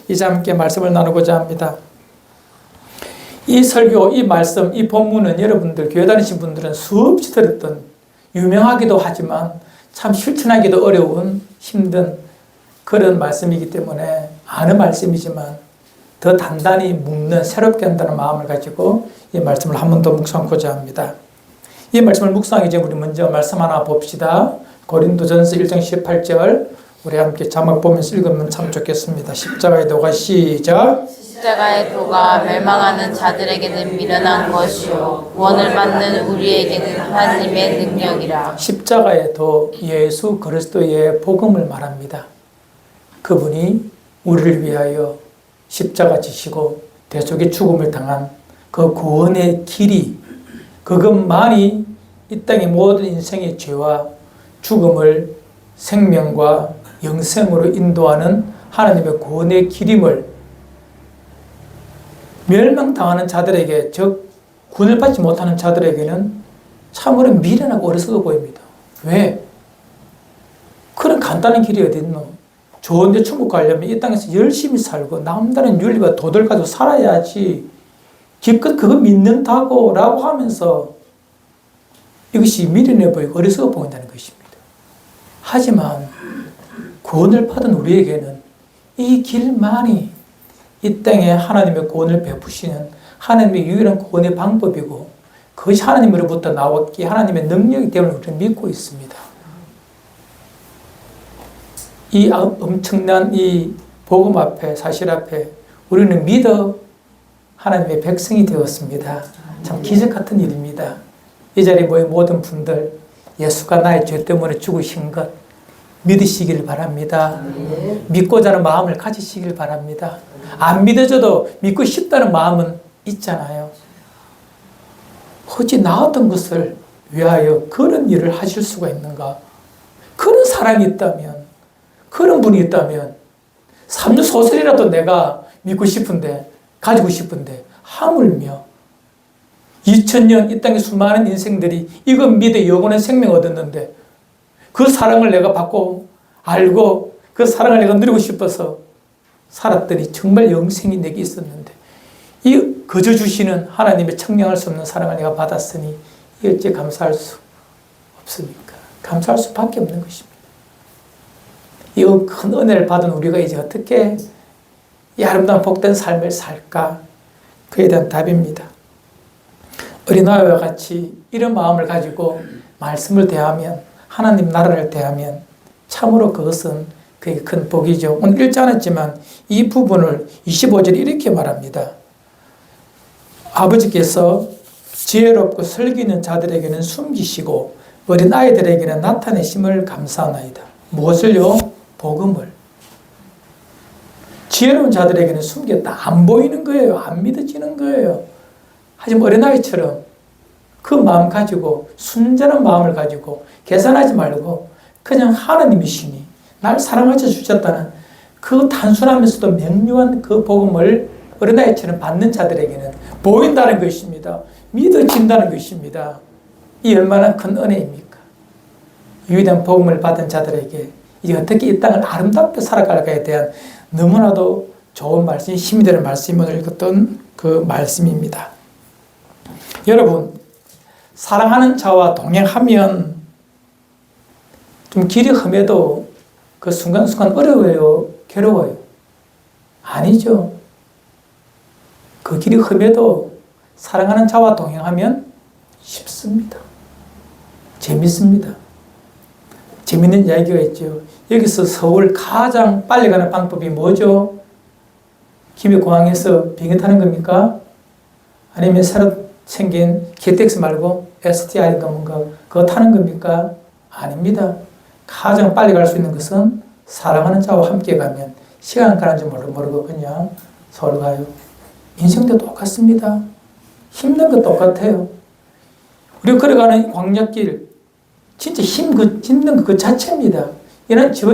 이제 함께 말씀을 나누고자 합니다. 이 설교, 이 말씀, 이 본문은 여러분들 교회 다니신 분들은 수없이 들었던 유명하기도 하지만 참 실천하기도 어려운 힘든 그런 말씀이기 때문에 아는 말씀이지만 더 단단히 묵는 새롭게 한다는 마음을 가지고 이 말씀을 한 번 더 묵상하고자 합니다. 이 말씀을 묵상하기 전에 우리 먼저 말씀 하나 봅시다. 고린도전서 1장 18절 우리 함께 자막 보면서 읽으면 참 좋겠습니다. 십자가의 도가 시작. 십자가의 도가 멸망하는 자들에게는 미련한 것이요 구원을 받는 우리에게는 하나님의 능력이라. 십자가의 도, 예수 그리스도의 복음을 말합니다. 그분이 우리를 위하여 십자가 지시고 대속의 죽음을 당한 그 구원의 길이, 그것만이 이 땅의 모든 인생의 죄와 죽음을 생명과 영생으로 인도하는 하나님의 구원의 길임을 멸망당하는 자들에게, 즉 구원을 받지 못하는 자들에게는 참으로 미련하고 어리석어 보입니다. 왜? 그런 간단한 길이 어디 있노? 좋은데 천국 가려면 이 땅에서 열심히 살고 남다른 윤리와 도덕을 가지고 살아야지 기껏 그거 믿는다고 라고 하면서 이것이 미련해 보이고 어리석어 보인다는 것입니다. 하지만 구원을 받은 우리에게는 이 길만이 이 땅에 하나님의 구원을 베푸시는 하나님의 유일한 구원의 방법이고 그것이 하나님으로부터 나왔기에 하나님의 능력이 됨을 우리는 믿고 있습니다. 이 엄청난 이 복음 앞에, 사실 앞에 우리는 믿어 하나님의 백성이 되었습니다. 참 기적 같은 일입니다. 이 자리에 모인 모든 분들, 예수가 나의 죄 때문에 죽으신 것 믿으시길 바랍니다. 믿고자 하는 마음을 가지시길 바랍니다. 안 믿어져도 믿고 싶다는 마음은 있잖아요. 어찌 나았던 것을 위하여 그런 일을 하실 수가 있는가? 그런 사랑이 있다면, 그런 분이 있다면 삼류소설이라도 내가 믿고 싶은데, 가지고 싶은데 하물며 2000년 이 땅의 수많은 인생들이 이거 믿어 영원한 생명을 얻었는데 그 사랑을 내가 받고 알고 그 사랑을 내가 누리고 싶어서 살았더니 정말 영생이 내게 있었는데 이 거저 주시는 하나님의 청량할 수 없는 사랑을 내가 받았으니 이게 어째 감사할 수 없습니까? 감사할 수밖에 없는 것입니다. 이 큰 은혜를 받은 우리가 이제 어떻게 이 아름다운 복된 삶을 살까? 그에 대한 답입니다. 어린아이와 같이 이런 마음을 가지고 말씀을 대하면, 하나님 나라를 대하면 참으로 그것은 그게 큰 복이죠. 오늘 읽지 않았지만 이 부분을 25절에 이렇게 말합니다. 아버지께서 지혜롭고 설기 있는 자들에게는 숨기시고 어린아이들에게는 나타내심을 감사하나이다. 무엇을요? 복음을. 지혜로운 자들에게는 숨겼다. 안 보이는 거예요. 안 믿어지는 거예요. 하지만 어린아이처럼 그 마음 가지고, 순전한 마음을 가지고 계산하지 말고 그냥 하나님이시니 날 사랑하셔 주셨다는 그 단순하면서도 명료한 그 복음을 어린아이처럼 받는 자들에게는 보인다는 것입니다. 믿어진다는 것입니다. 이 얼마나 큰 은혜입니까? 유일한 복음을 받은 자들에게 이제 어떻게 이 땅을 아름답게 살아갈까에 대한 너무나도 좋은 말씀이, 힘이 되는 말씀이 오늘 읽었던 그 말씀입니다. 여러분, 사랑하는 자와 동행하면 좀 길이 험해도 그 순간순간 어려워요? 괴로워요? 아니죠. 그 길이 험해도 사랑하는 자와 동행하면 쉽습니다. 재밌습니다. 재밌는 이야기가 있죠. 여기서 서울 가장 빨리 가는 방법이 뭐죠? 김해공항에서 비행기 타는 겁니까? 아니면 새로 생긴 KTX 말고 STR인가 뭔가 그거 타는 겁니까? 아닙니다. 가장 빨리 갈 수 있는 것은 사랑하는 자와 함께 가면 시간 가는지 모르고 그냥 서울 가요. 인생도 똑같습니다. 힘든 거 똑같아요. 우리가 걸어가는 광야길 진짜 힘든 것 그 자체입니다.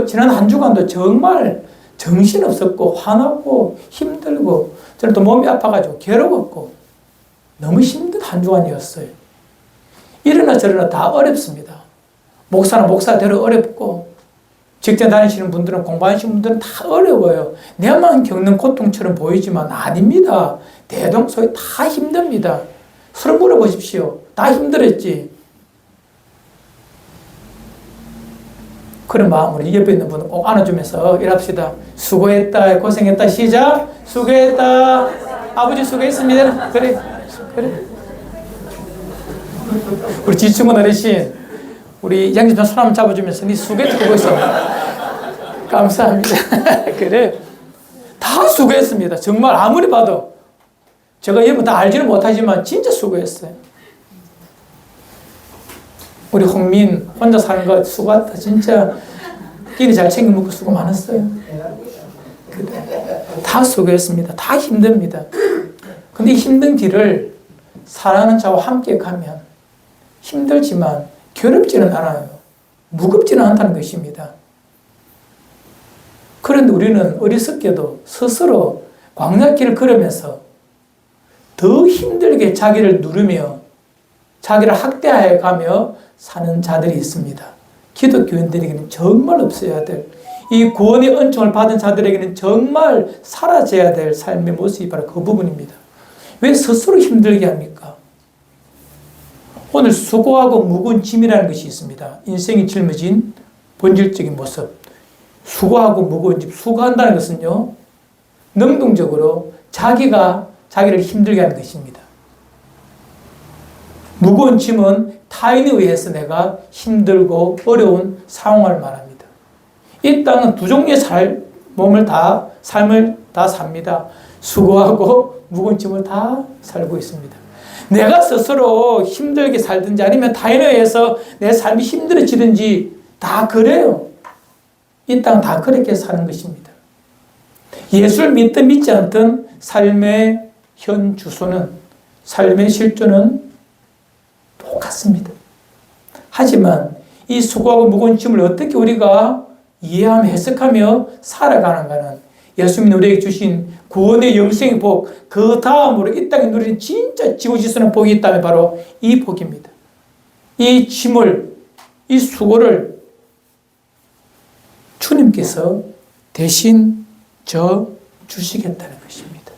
지난 한 주간도 정말 정신없었고 화났고 힘들고 저는 또 몸이 아파가지고 괴로웠고 너무 힘든 한 주간이었어요. 이러나 저러나 다 어렵습니다. 목사는 목사대로 어렵고, 직장 다니시는 분들은, 공부하시는 분들은 다 어려워요. 내만 겪는 고통처럼 보이지만 아닙니다. 대동소이 다 힘듭니다. 서로 물어보십시오. 다 힘들었지. 그런 마음으로 옆에 있는 분은 꼭 안아주면서 일합시다. 수고했다, 고생했다, 시작. 수고했다. 아버지 수고했습니다. 그래, 그래. 우리 지충은 어르신, 우리 양집사 손 한번 잡아주면서 네 수고했고 있어. 감사합니다. 그래. 다 수고했습니다. 정말 아무리 봐도. 제가 여러분 다 알지는 못하지만 진짜 수고했어요. 우리 홍민 혼자 사는 거 수고했다. 진짜 끼니 잘 챙겨 먹고 수고 많았어요. 그래. 다 수고했습니다. 다 힘듭니다. 근데 이 힘든 길을 사랑하는 자와 함께 가면 힘들지만 괴롭지는 않아요. 무겁지는 않다는 것입니다. 그런데 우리는 어리석게도 스스로 광야길을 걸으면서 더 힘들게 자기를 누르며 자기를 학대하여 가며 사는 자들이 있습니다. 기독교인들에게는 정말 없어야 될, 이 구원의 은총을 받은 자들에게는 정말 사라져야 될 삶의 모습이 바로 그 부분입니다. 왜 스스로 힘들게 합니까? 오늘 수고하고 무거운 짐이라는 것이 있습니다. 인생이 짊어진 본질적인 모습. 수고하고 무거운 짐. 수고한다는 것은요, 능동적으로 자기가 자기를 힘들게 하는 것입니다. 무거운 짐은 타인에 의해서 내가 힘들고 어려운 상황을 말합니다. 이 땅은 두 종류의 삶을 다 삽니다. 수고하고 무거운 짐을 다 살고 있습니다. 내가 스스로 힘들게 살든지 아니면 타인에 의해서 내 삶이 힘들어지든지 다 그래요. 이 땅 다 그렇게 사는 것입니다. 예수를 믿든 믿지 않든 삶의 현 주소는, 삶의 실존은 똑같습니다. 하지만 이 수고하고 무거운 짐을 어떻게 우리가 이해하며 해석하며 살아가는가는 예수 믿는 우리에게 주신 구원의 영생의 복, 그 다음으로 이 땅에 누리는 진짜 지고지선의 복이 있다면 바로 이 복입니다. 이 짐을, 이 수고를 주님께서 대신 져 주시겠다는 것입니다.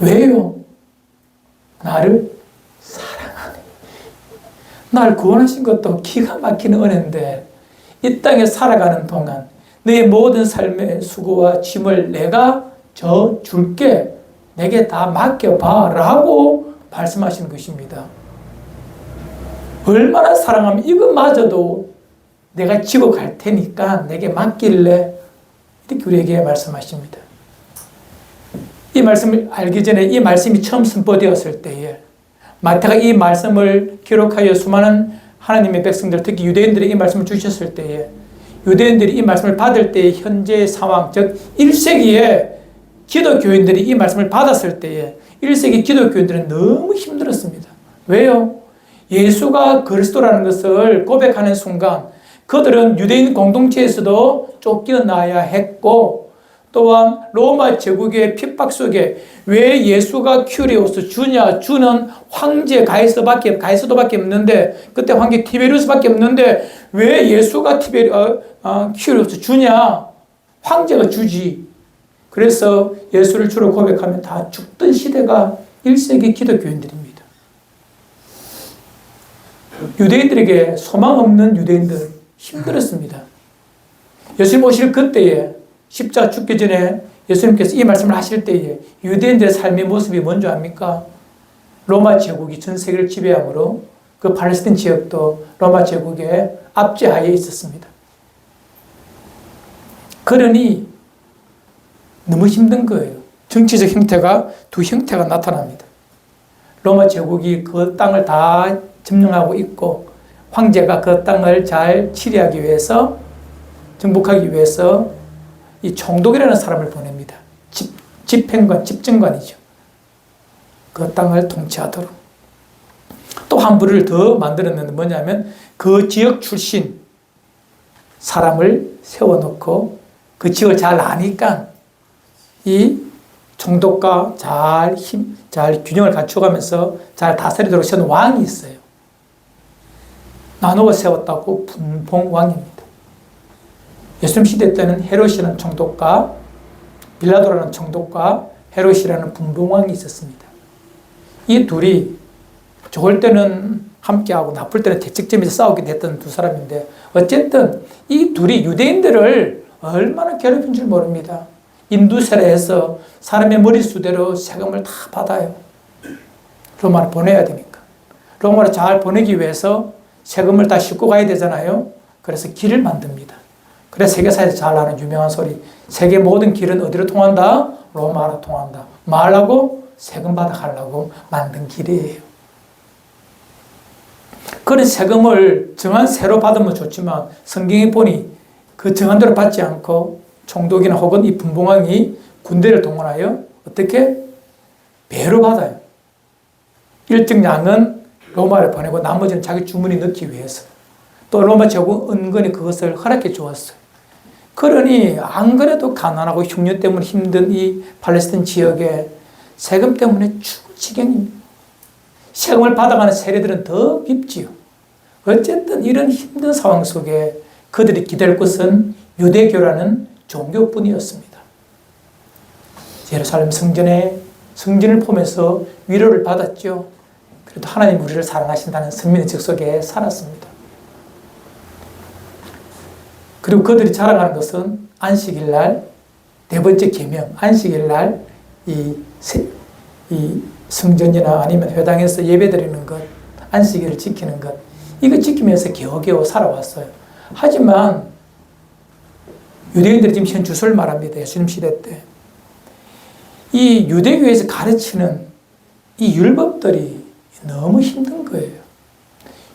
왜요? 나를 사랑하네. 날 구원하신 것도 기가 막히는 은혜인데 이 땅에 살아가는 동안 너의 모든 삶의 수고와 짐을 내가 져 줄게. 내게 다 맡겨봐 라고 말씀하시는 것입니다. 얼마나 사랑하면 이것마저도 내가 지고 갈 테니까 내게 맡길래, 이렇게 우리에게 말씀하십니다. 이 말씀을 알기 전에, 이 말씀이 처음 선포되었을 때에 마태가 이 말씀을 기록하여 수많은 하나님의 백성들, 특히 유대인들에게 이 말씀을 주셨을 때에 유대인들이 이 말씀을 받을 때의 현재의 상황, 즉 1세기에 기독교인들이 이 말씀을 받았을 때에 1세기 기독교인들은 너무 힘들었습니다. 왜요? 예수가 그리스도라는 것을 고백하는 순간 그들은 유대인 공동체에서도 쫓겨나야 했고, 또한 로마 제국의 핍박 속에 왜 예수가 큐리오스 주냐, 주는 황제 가이사도밖에 없는데, 그때 황제 티베리우스밖에 없는데 왜 예수가 큐리오스 주냐, 황제가 주지. 그래서 예수를 주로 고백하면 다 죽던 시대가 1세기 기독교인들입니다. 유대인들에게 소망 없는 유대인들 힘들었습니다. 예수님 오실 그때에 십자가 죽기 전에 예수님께서 이 말씀을 하실 때에 유대인들의 삶의 모습이 뭔지 압니까? 로마 제국이 전 세계를 지배함으로 그 팔레스틴 지역도 로마 제국의 압제하에 있었습니다. 그러니 너무 힘든 거예요. 정치적 형태가 두 형태가 나타납니다. 로마 제국이 그 땅을 다 점령하고 있고 황제가 그 땅을 잘 치리하기 위해서, 정복하기 위해서 이 총독이라는 사람을 보냅니다. 집행관, 집정관이죠. 그 땅을 통치하도록. 또 한 부를 더 만들었는데 뭐냐면 그 지역 출신 사람을 세워놓고 그 지역을 잘 아니까 이 총독과 잘 균형을 갖춰가면서 잘 다스리도록 세운 왕이 있어요. 나누어 세웠다고 분봉왕입니다. 예수님 시대 때는 헤롯이라는 총독과 빌라도라는 총독과 헤롯이라는 분봉왕이 있었습니다. 이 둘이 좋을 때는 함께하고 나쁠 때는 대척점에서 싸우게 됐던 두 사람인데 어쨌든 이 둘이 유대인들을 얼마나 괴롭힌 줄 모릅니다. 인두세례해서 사람의 머릿수대로 세금을 다 받아요. 로마로 보내야 되니까. 로마로 잘 보내기 위해서 세금을 다 싣고 가야 되잖아요. 그래서 길을 만듭니다. 그래서 세계사에서 잘 아는 유명한 소리. 세계 모든 길은 어디로 통한다? 로마로 통한다. 말하고 세금 받아가려고 만든 길이에요. 그런 세금을 정한세로 받으면 좋지만 성경에 보니 그 정한대로 받지 않고 총독이나 혹은 이 분봉왕이 군대를 동원하여 어떻게? 배로 받아요. 일정 양은 로마를 보내고 나머지는 자기 주머니에 넣기 위해서. 또 로마 제국은 은근히 그것을 허락해 주었어요. 그러니 안 그래도 가난하고 흉년 때문에 힘든 이 팔레스타인 지역에 세금 때문에 죽을 지경입니다. 세금을 받아가는 세례들은 더 깊지요. 어쨌든 이런 힘든 상황 속에 그들이 기댈 곳은 유대교라는 종교뿐이었습니다. 예루살렘 성전을 보면서 위로를 받았죠. 그래도 하나님 우리를 사랑하신다는 선민의 적 속에 살았습니다. 그리고 그들이 자랑하는 것은 안식일 날, 네 번째 계명, 안식일 날 이 성전이나 아니면 회당에서 예배드리는 것, 안식일을 지키는 것, 이거 지키면서 겨우겨우 살아왔어요. 하지만 유대인들이 지금 현 주소를 말합니다. 예수님 시대 때. 이 유대교에서 가르치는 이 율법들이 너무 힘든 거예요.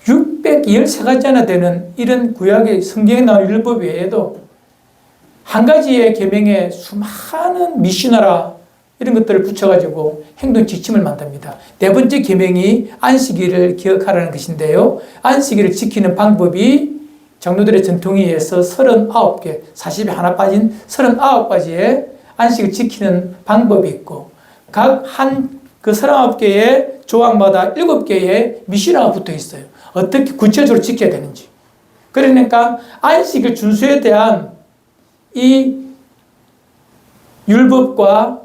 613가지나 되는 이런 구약의 성경에 나온 율법 외에도 한 가지의 계명에 수많은 미시나라 이런 것들을 붙여가지고 행동 지침을 만듭니다. 네 번째 계명이 안식일을 기억하라는 것인데요. 안식일을 지키는 방법이 장로들의 전통에 의해서 39개, 40에 하나 빠진 39가지의 안식을 지키는 방법이 있고 각 그 39개의 조항마다 7개의 미시나가 붙어 있어요. 어떻게 구체적으로 지켜야 되는지. 그러니까 안식일 준수에 대한 이 율법과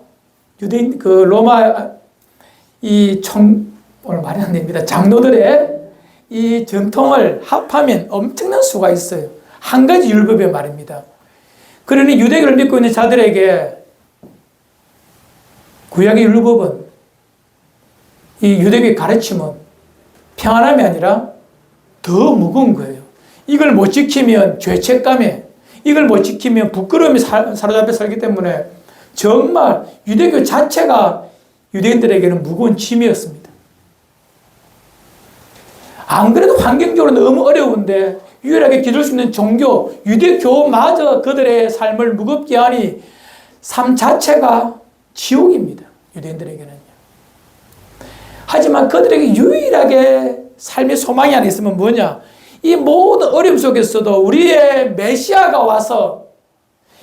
유대인 로마 오늘 말이 안 됩니다. 장로들의 이 전통을 합하면 엄청난 수가 있어요. 한 가지 율법의 말입니다. 그러니 유대교를 믿고 있는 자들에게 구약의 율법은 이 유대교의 가르침은 평안함이 아니라 더 무거운 거예요. 이걸 못 지키면 죄책감에, 이걸 못 지키면 부끄러움이 사로잡혀 살기 때문에 정말 유대교 자체가 유대인들에게는 무거운 짐이었습니다. 안 그래도 환경적으로 너무 어려운데 유일하게 기댈 수 있는 종교, 유대교마저 그들의 삶을 무겁게 하니 삶 자체가 지옥입니다. 유대인들에게는요. 하지만 그들에게 유일하게 삶의 소망이 하나 있으면 뭐냐? 이 모든 어려움 속에서도 우리의 메시아가 와서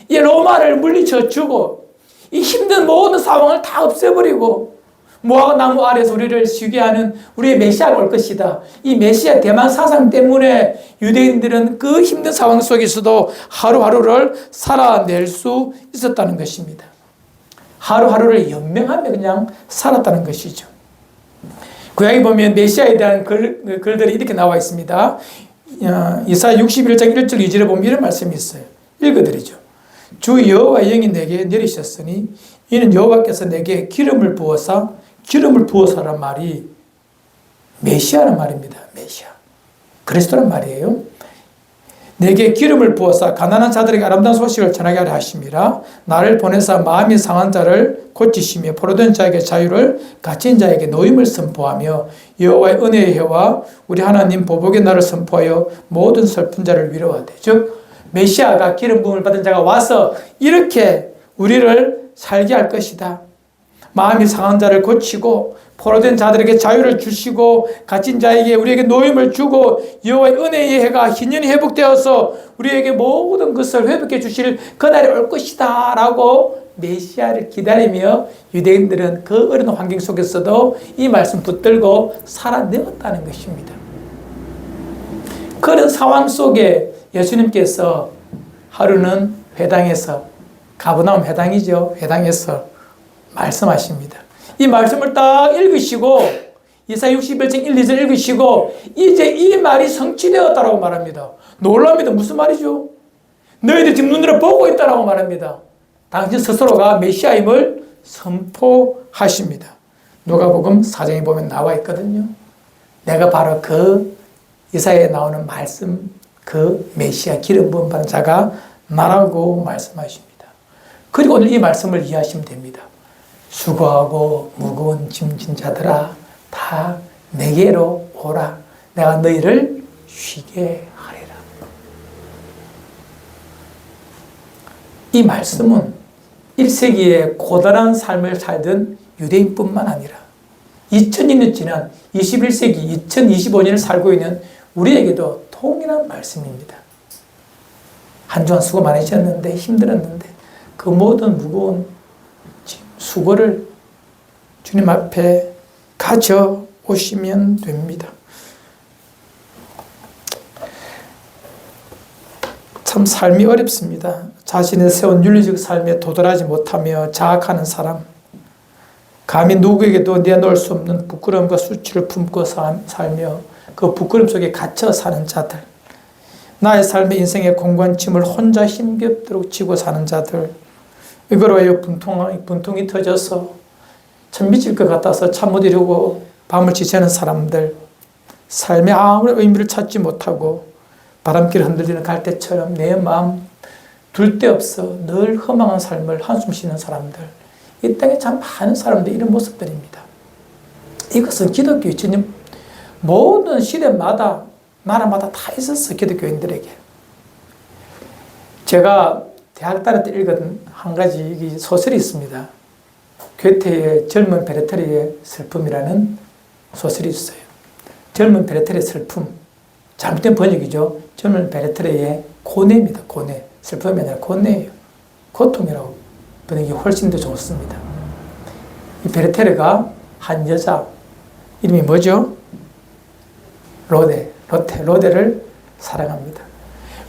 이 로마를 물리쳐 주고 이 힘든 모든 상황을 다 없애버리고 무화과 나무 아래서 우리를 쉬게 하는 우리의 메시아가 올 것이다. 이 메시아 대만 사상 때문에 유대인들은 그 힘든 상황 속에서도 하루하루를 살아낼 수 있었다는 것입니다. 하루하루를 연명하며 그냥 살았다는 것이죠. 구약에 보면 메시아에 대한 글들이 이렇게 나와 있습니다. 이사야 61장 1절 2절에 보면 이런 말씀이 있어요. 읽어드리죠. 주 여호와의 영이 내게 내리셨으니 이는 여호와께서 내게 기름을 부어서란 말이 메시아란 말입니다. 메시아. 그리스도란 말이에요. 내게 기름을 부어서 가난한 자들에게 아름다운 소식을 전하게 하려 하심이라. 나를 보내사 마음이 상한 자를 고치시며 포로된 자에게 자유를, 갇힌 자에게 노임을 선포하며 여호와의 은혜의 해와 우리 하나님 보복의 날을 선포하여 모든 슬픈 자를 위로하되. 즉 메시아가 기름 부음을 받은 자가 와서 이렇게 우리를 살게 할 것이다. 마음이 상한 자를 고치고 포로된 자들에게 자유를 주시고 갇힌 자에게 우리에게 노임을 주고 여호와의 은혜의 해가 희년히 회복되어서 우리에게 모든 것을 회복해 주실 그날이 올 것이다 라고 메시아를 기다리며 유대인들은 그 어려운 환경 속에서도 이 말씀 붙들고 살아내었다는 것입니다. 그런 상황 속에 예수님께서 하루는 회당에서, 가버나움 회당이죠. 회당에서 말씀하십니다. 이 말씀을 딱 읽으시고 이사야 61장 1, 2절 읽으시고 이제 이 말이 성취되었다라고 말합니다. 놀랍니다. 무슨 말이죠? 너희들 지금 눈으로 보고 있다라고 말합니다. 당신 스스로가 메시아임을 선포하십니다. 누가복음 4장에 보면 나와 있거든요. 내가 바로 그 이사야에 나오는 말씀, 그 메시아 기름 부음 받은 자가 나라고 말씀하십니다. 그리고 오늘 이 말씀을 이해하시면 됩니다. 수고하고 무거운 짐진 자들아 다 내게로 오라. 내가 너희를 쉬게 하리라. 이 말씀은 1세기에 고단한 삶을 살던 유대인뿐만 아니라 2000년 지난 21세기 2025년을 살고 있는 우리에게도 통일한 말씀입니다. 한 주간 수고 많으셨는데 힘들었는데 그 모든 무거운 수고를 주님 앞에 가져오시면 됩니다. 참 삶이 어렵습니다. 자신의 세운 윤리적 삶에 도달하지 못하며 자학하는 사람, 감히 누구에게도 내놓을 수 없는 부끄러움과 수치를 품고 살며 그 부끄러움 속에 갇혀 사는 자들, 나의 삶의 인생의 공고한 짐을 혼자 힘겹도록 지고 사는 자들, 이거로 왜 분통이 터져서 참 미칠 것 같아서 잠 못 이루고 밤을 지새는 사람들, 삶에 아무런 의미를 찾지 못하고 바람길 흔들리는 갈대처럼 내 마음 둘 데 없어 늘 허망한 삶을 한숨 쉬는 사람들, 이 땅에 참 많은 사람들이 이런 모습들입니다. 이것은 기독교 2000년 모든 시대마다 나라마다 다 있었어. 기독교인들에게. 제가 대학 다닐 때 읽은 한 가지 소설이 있습니다. 괴테의 젊은 베르테르의 슬픔이라는 소설이 있어요. 젊은 베르테르의 슬픔, 잘못된 번역이죠. 젊은 베르테르의 고뇌입니다. 고뇌. 슬픔이 아니라 고뇌예요. 고통이라고 번역이 훨씬 더 좋습니다. 이 베르테르가 한 여자, 이름이 뭐죠? 로데를 사랑합니다.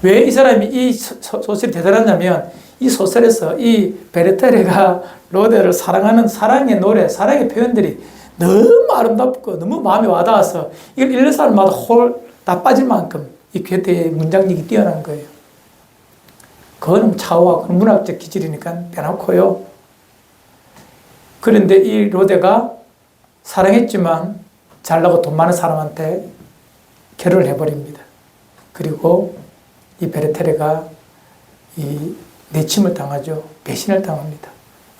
왜 이 사람이 이 소설이 대단하냐면 이 소설에서 이 베르테르가 로데를 사랑하는 사랑의 노래, 사랑의 표현들이 너무 아름답고 너무 마음에 와닿아서 이걸 읽는 사람마다 다 빠질 만큼 이 괴테의 문장력이 뛰어난 거예요. 그거는 차후하고 문학적 기질이니까 빼놓고요. 그런데 이 로데가 사랑했지만 잘나고 돈 많은 사람한테 결혼을 해버립니다. 그리고 이 베르테르가 이 내침을 당하죠. 배신을 당합니다.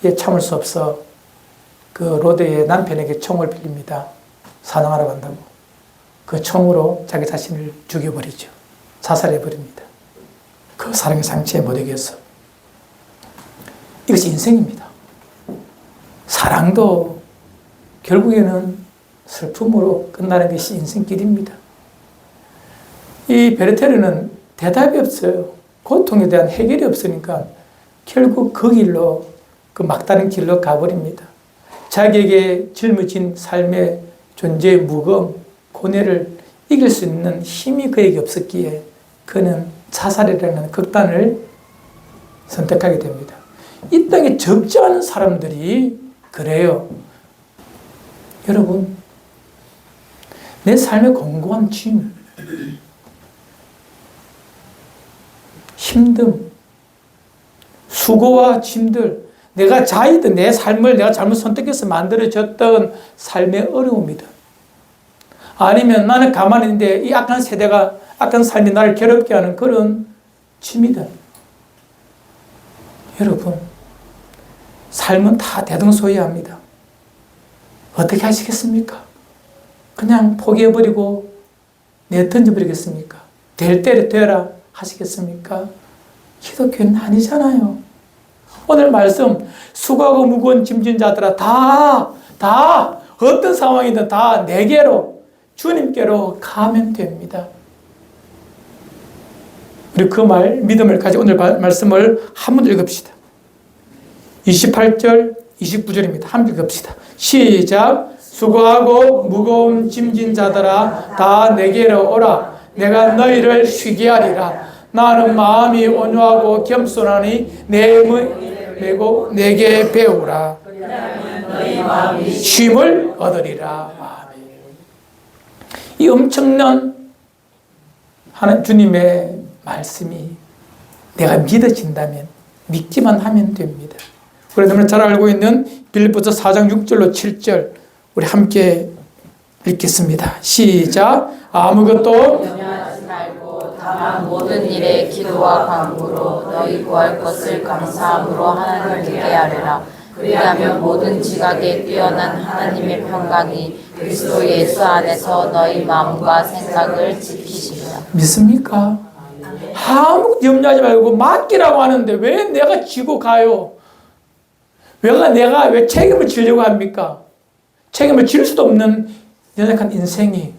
이에 참을 수 없어 그 로데의 남편에게 총을 빌립니다. 사냥하러 간다고. 그 총으로 자기 자신을 죽여버리죠. 자살해버립니다. 그 사랑의 상처에 못 이겨서. 이것이 인생입니다. 사랑도 결국에는 슬픔으로 끝나는 것이 인생길입니다. 이 베르테르는 대답이 없어요. 고통에 대한 해결이 없으니까 결국 그 길로, 그 막다른 길로 가버립니다. 자기에게 짊어진 삶의 존재의 무거움, 고뇌를 이길 수 있는 힘이 그에게 없었기에 그는 자살이라는 극단을 선택하게 됩니다. 이 땅에 적지 않은 사람들이 그래요. 여러분, 내 삶의 공고한 짐, 힘듦, 수고와 짐들, 내가 자의든 내 삶을 내가 잘못 선택해서 만들어졌던 삶의 어려움이다. 아니면 나는 가만히 있는데 이 악한 세대가, 악한 삶이 나를 괴롭게 하는 그런 짐이다. 여러분, 삶은 다 대등소이합니다. 어떻게 하시겠습니까? 그냥 포기해버리고 내던져버리겠습니까? 될 때를 되라 하시겠습니까? 기독교는 아니잖아요. 오늘 말씀, 수고하고 무거운 짐진 자들아 다 어떤 상황이든 다 내게로, 주님께로 가면 됩니다. 우리 그 믿음을 가지고 오늘 말씀을 한번 읽읍시다. 28절, 29절입니다. 함께 봅시다. 시작. 수고하고 무거운 짐진 자들아 다 내게로 오라. 내가 너희를 쉬게 하리라. 나는 마음이 온유하고 겸손하니 내 메고 내게 배우라. 쉼을 얻으리라. 이 엄청난 하나님 주님의 말씀이 내가 믿어진다면 믿기만 하면 됩니다. 우리가 잘 알고 있는 빌립보서 4장 6절로 7절 우리 함께 읽겠습니다. 시작. 아무것도 염려하지 말고 다만 모든 일에 기도와 간구로 너희 구할 것을 감사함으로 하나님께 아뢰라. 그리하면 모든 지각에 뛰어난 하나님의 평강이 그리스도 예수 안에서 너희 마음과 생각을 지키시리라. 믿습니까? 아무것도 염려하지 말고 맡기라고 하는데 왜 내가 지고 가요? 내가 왜 책임을 지려고 합니까? 책임을 질 수도 없는 연약한 인생이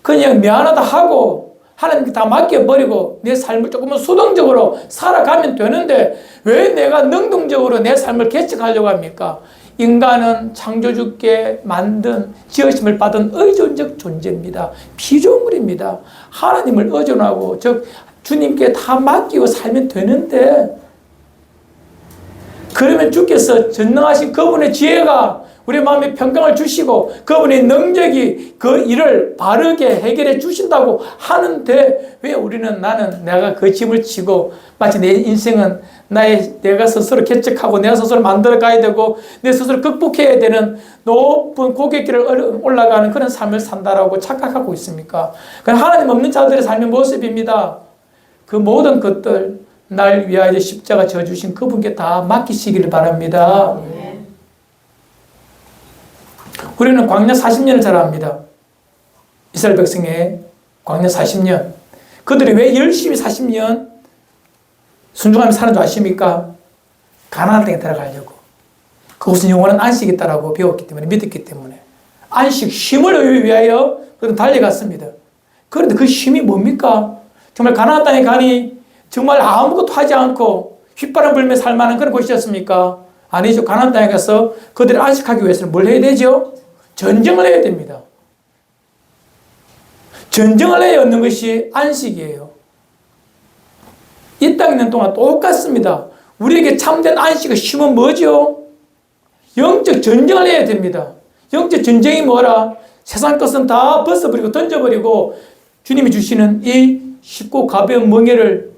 그냥 미안하다 하고 하나님께 다 맡겨버리고 내 삶을 조금은 수동적으로 살아가면 되는데 왜 내가 능동적으로 내 삶을 개척하려고 합니까? 인간은 창조주께 만든 지으심을 받은 의존적 존재입니다. 피조물입니다. 하나님을 의존하고 즉 주님께 다 맡기고 살면 되는데 그러면 주께서 전능하신 그분의 지혜가 우리 마음에 평강을 주시고 그분의 능력이 그 일을 바르게 해결해 주신다고 하는데 왜 나는 내가 그 짐을 지고 마치 내 인생은 내가 스스로 개척하고 내가 스스로 만들어 가야 되고 내 스스로 극복해야 되는 높은 고갯길을 올라가는 그런 삶을 산다라고 착각하고 있습니까? 그건 하나님 없는 자들의 삶의 모습입니다. 그 모든 것들 날 위하여 십자가 져주신 그분께 다 맡기시기를 바랍니다. 우리는 광야 40년을 잘 압니다. 이스라엘 백성의 광야 40년. 그들이 왜 열심히 40년 순종하며 사는 줄 아십니까? 가나안 땅에 들어가려고. 그것은 영원한 안식이 있다라고 배웠기 때문에 믿었기 때문에 안식, 쉼을 위하여 그들은 달려갔습니다. 그런데 그 쉼이 뭡니까? 정말 가나안 땅에 가니 정말 아무것도 하지 않고 휘바람 불며 살만한 그런 곳이었습니까? 아니죠. 가나안 땅에 가서 그들이 안식하기 위해서는 뭘 해야 되죠? 전쟁을 해야 됩니다. 전쟁을 해야 얻는 것이 안식이에요. 이 땅에 있는 동안 똑같습니다. 우리에게 참된 안식의 쉼은 뭐죠? 영적 전쟁을 해야 됩니다. 영적 전쟁이 뭐라? 세상 것은 다 벗어버리고 던져버리고 주님이 주시는 이 쉽고 가벼운 멍에를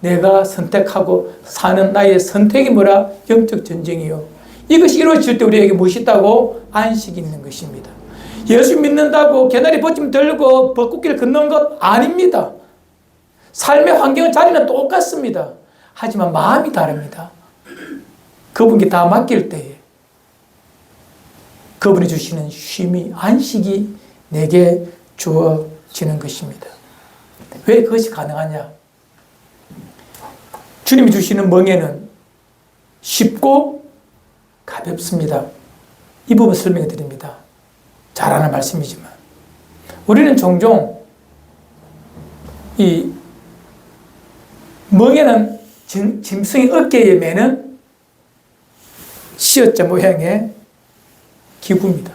내가 선택하고 사는 나의 선택이 뭐라? 영적 전쟁이요. 이것이 이루어질 때 우리에게 무엇이 있다고? 안식이 있는 것입니다. 예수 믿는다고 개나리 벗짐 들고 벚꽃길 걷는 것 아닙니다. 삶의 환경은 자리는 똑같습니다. 하지만 마음이 다릅니다. 그분께 다 맡길 때에 그분이 주시는 쉼이 안식이 내게 주어지는 것입니다. 왜 그것이 가능하냐? 주님이 주시는 멍에는 쉽고 가볍습니다. 이 부분 설명해 드립니다. 잘 아는 말씀이지만 우리는 종종 이 멍에는 짐승이 어깨에 매는 시옷자 모양의 기구입니다.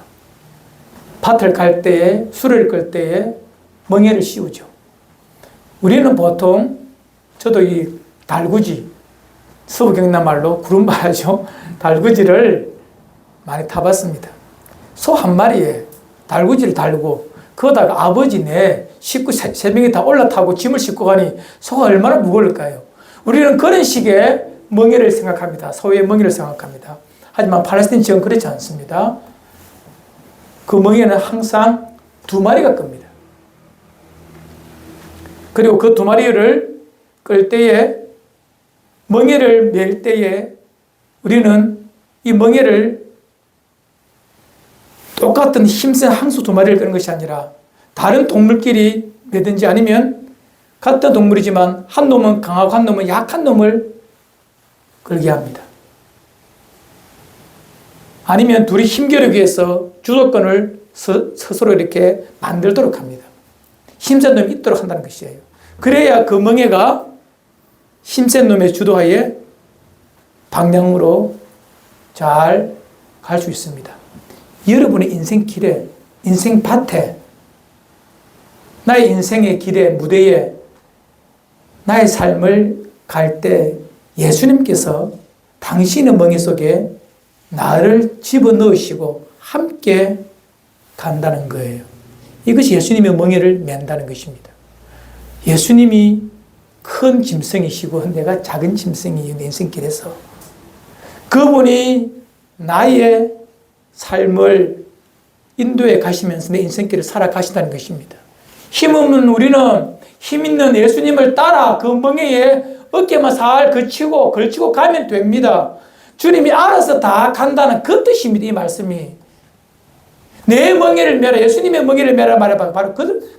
밭을 갈 때에 수레를 끌 때에 멍에를 씌우죠. 우리는 보통 저도 이 달구지 서부 경남 말로 구름바라죠. 달구지를 많이 타봤습니다. 소 한 마리에 달구지를 달고 거기다가 아버지 내 식구 3명이 다 올라타고 짐을 싣고 가니 소가 얼마나 무거울까요? 우리는 그런 식의 멍에를 생각합니다. 소의 멍에를 생각합니다. 하지만 팔레스타인 지역은 그렇지 않습니다. 그 멍에는 항상 2마리가 겁니다. 그리고 그 2마리를 끌 때에 멍에를 맬 때에 우리는 이 멍에를 똑같은 힘센 항수 2마리를 끄는 것이 아니라 다른 동물끼리 매든지 아니면 같은 동물이지만 한 놈은 강하고 한 놈은 약한 놈을 끌게 합니다. 아니면 둘이 힘겨루기 위해서 주도권을 스스로 이렇게 만들도록 합니다. 힘센 놈이 있도록 한다는 것이에요. 그래야 그 멍에가 힘센 놈의 주도하에 방향으로 잘 갈 수 있습니다. 여러분의 인생길에, 인생밭에, 나의 인생의 길에, 무대에, 나의 삶을 갈 때 예수님께서 당신의 멍에 속에 나를 집어넣으시고 함께 간다는 거예요. 이것이 예수님의 멍에를 맨다는 것입니다. 예수님이 큰 짐승이시고 내가 작은 짐승이에요. 내 인생길에서. 그분이 나의 삶을 인도해 가시면서 내 인생길을 살아가신다는 것입니다. 힘없는 우리는 힘있는 예수님을 따라 그 멍에에 어깨만 살 걸치고 가면 됩니다. 주님이 알아서 다 간다는 그 뜻입니다. 이 말씀이. 내 멍에를 메라, 예수님의 멍에를 메라 말해봐. 바로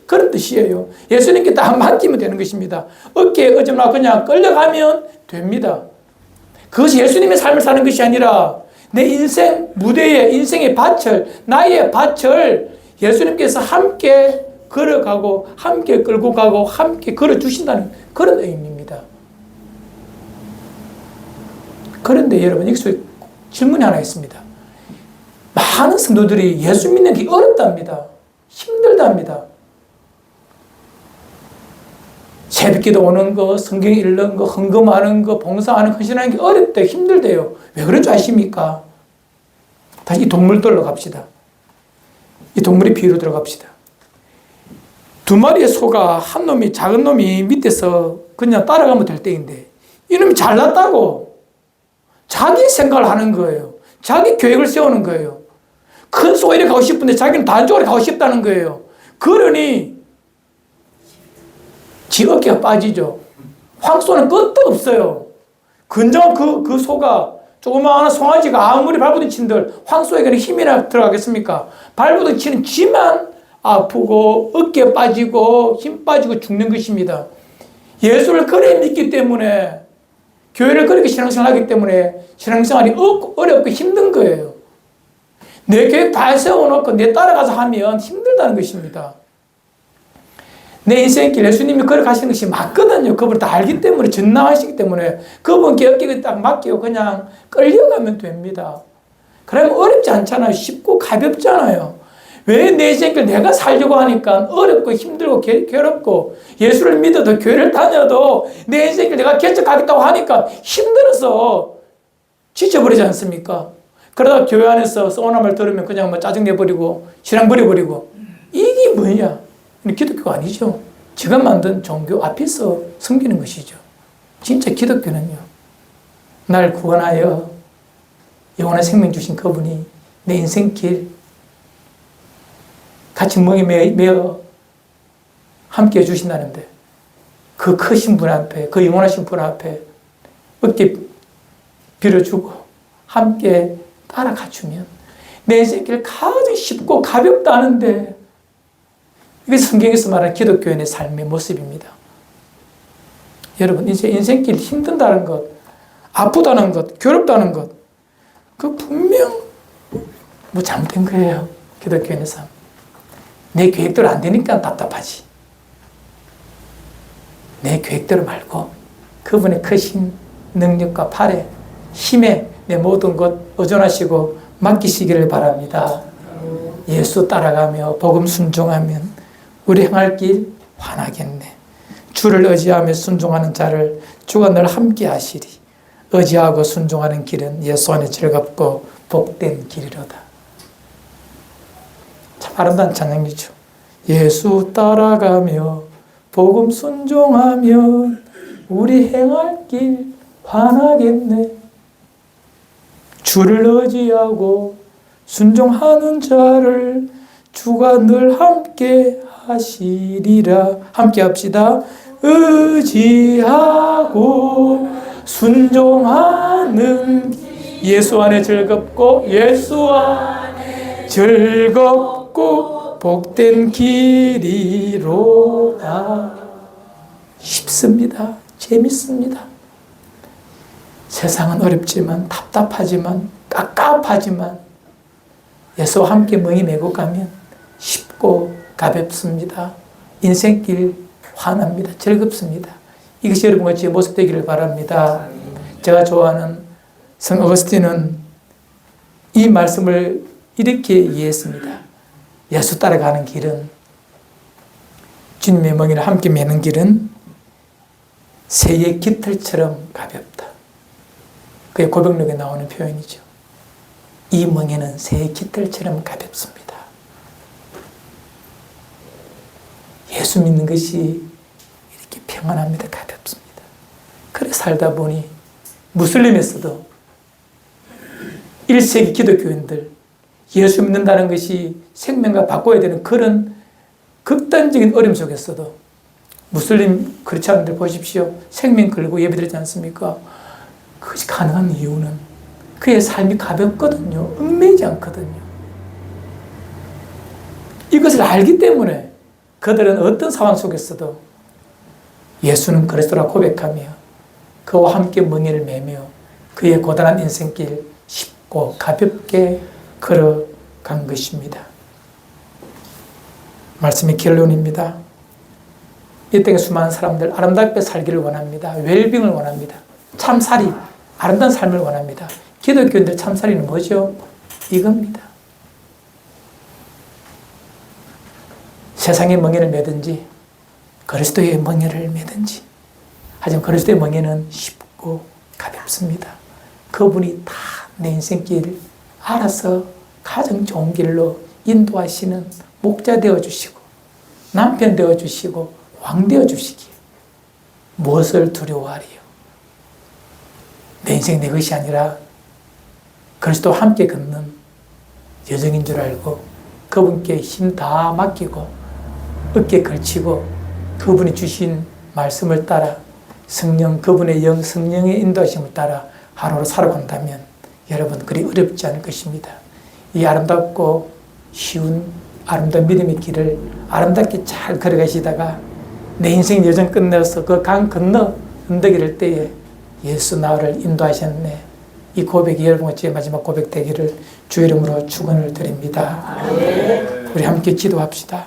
그런 뜻이에요. 예수님께 다 맡기면 되는 것입니다. 어깨에 어쩌나 그냥 끌려가면 됩니다. 그것이 예수님의 삶을 사는 것이 아니라 내 인생 무대에, 인생의 밭을, 나의 밭을 예수님께서 함께 걸어가고, 함께 끌고 가고, 함께 걸어주신다는 그런 의미입니다. 그런데 여러분, 여기서 질문이 하나 있습니다. 많은 성도들이 예수 믿는 게 어렵답니다. 힘들답니다. 새벽기도 오는 거, 성경 읽는 거, 헌금하는 거, 봉사하는 거, 헌신하는 게 어렵대요. 힘들대요. 왜 그런 줄 아십니까? 다시 이 동물들로 갑시다. 이 동물의 비유로 들어갑시다. 두 마리의 소가 한 놈이, 작은 놈이 밑에서 그냥 따라가면 될 때인데 이놈이 잘났다고 자기 생각을 하는 거예요. 자기 계획을 세우는 거예요. 큰 소가 이렇게 가고 싶은데 자기는 반쪽으로 가고 싶다는 거예요. 그러니 지 어깨가 빠지죠. 황소는 끝도 없어요. 근정한 그 소가 조그마한 송아지가 아무리 발부딪힌들 황소에게는 힘이나 들어가겠습니까? 발부딪히는 지만 아프고 어깨 빠지고 힘 빠지고 죽는 것입니다. 예수를 그래 믿기 때문에, 교회를 그렇게 신앙생활하기 때문에 신앙생활이 어렵고 힘든 거예요. 내 계획 다 세워놓고 내 따라가서 하면 힘들다는 것입니다. 내 인생길 예수님이 걸어가시는 것이 맞거든요. 그분을 다 알기 때문에, 전능하시기 때문에 그분께 어깨를 딱 맡기고 그냥 끌려가면 됩니다. 그러면 어렵지 않잖아요. 쉽고 가볍잖아요. 왜 내 인생길 내가 살려고 하니까 어렵고 힘들고 괴롭고, 예수를 믿어도 교회를 다녀도 내 인생길 내가 개척하겠다고 하니까 힘들어서 지쳐버리지 않습니까? 그러다 교회 안에서 서운한 말 들으면 그냥 뭐 짜증내버리고 신앙 버려버리고, 이게 뭐냐? 기독교가 아니죠. 지가 만든 종교 앞에서 섬기는 것이죠. 진짜 기독교는요, 날 구원하여 영원한 생명 주신 그분이 내 인생길 같이 멍에 매어 함께 해주신다는데, 그 크신 분 앞에, 그 영원하신 분 앞에 어깨 빌어주고 함께 따라가주면 내 인생길 가장 쉽고 가볍다는데, 이게 성경에서 말하는 기독교인의 삶의 모습입니다. 여러분, 이제 인생길 힘든다는 것, 아프다는 것, 괴롭다는 것, 그 분명 뭐 잘못된 거예요. 기독교인의 삶. 내 계획대로 안 되니까 답답하지. 내 계획대로 말고 그분의 크신 능력과 팔에, 힘에 내 모든 것 의존하시고 맡기시기를 바랍니다. 예수 따라가며 복음 순종하면 우리 행할 길 환하겠네. 주를 의지하며 순종하는 자를 주가 늘 함께 하시리. 의지하고 순종하는 길은 예수 안에 즐겁고 복된 길이로다. 참 아름다운 찬양이죠. 예수 따라가며 복음 순종하면 우리 행할 길 환하겠네. 주를 의지하고 순종하는 자를 주가 늘 함께 하시리라. 함께 합시다. 의지하고 순종하는 예수 안에 즐겁고, 예수 안에 즐겁고 복된 길이로다. 쉽습니다. 재밌습니다. 세상은 어렵지만, 답답하지만, 깝깝하지만 예수와 함께 멍이 메고 가면 쉽고 가볍습니다. 인생길 환합니다. 즐겁습니다. 이것이 여러분과 제 모습 되기를 바랍니다. 제가 좋아하는 성 어거스틴은 이 말씀을 이렇게 이해했습니다. 예수 따라가는 길은, 주님의 멍에를 함께 매는 길은 새의 깃털처럼 가볍다. 그의 고백록에 나오는 표현이죠. 이 멍에는 새의 깃털처럼 가볍습니다. 예수 믿는 것이 이렇게 평안합니다. 가볍습니다. 그래 살다 보니 무슬림에서도 1세기 기독교인들 예수 믿는다는 것이 생명과 바꿔야 되는 그런 극단적인 어려움 속에서도 무슬림 크리스찬들 보십시오. 생명 걸고 예배드리지 않습니까? 그것이 가능한 이유는 그의 삶이 가볍거든요. 얽매이지 않거든요. 이것을 알기 때문에 그들은 어떤 상황 속에서도 예수는 그리스도라 고백하며 그와 함께 멍에를 매며 그의 고단한 인생길 쉽고 가볍게 걸어간 것입니다. 말씀의 결론입니다. 이 땅에 수많은 사람들 아름답게 살기를 원합니다. 웰빙을 원합니다. 참살이, 아름다운 삶을 원합니다. 기독교인들 참살이는 뭐죠? 이겁니다. 세상의 멍에를 매든지 그리스도의 멍에를 매든지, 하지만 그리스도의 멍에는 쉽고 가볍습니다. 그분이 다 내 인생길 알아서 가장 좋은 길로 인도하시는 목자 되어주시고 남편 되어주시고 왕 되어주시기에 무엇을 두려워하리요? 내 인생 내 것이 아니라 그리스도와 함께 걷는 여정인 줄 알고 그분께 힘 다 맡기고 어깨에 걸치고 그분이 주신 말씀을 따라 성령, 그분의 영, 성령의 인도하심을 따라 하루를 살아간다면 여러분 그리 어렵지 않을 것입니다. 이 아름답고 쉬운 아름다운 믿음의 길을 아름답게 잘 걸어가시다가 내 인생 여정 끝내서 그 강 건너 언덕에 이를 때에 예수 나를 인도하셨네. 이 고백이 여러분과 제 마지막 고백 되기를 주의 이름으로 축원을 드립니다. 우리 함께 기도합시다.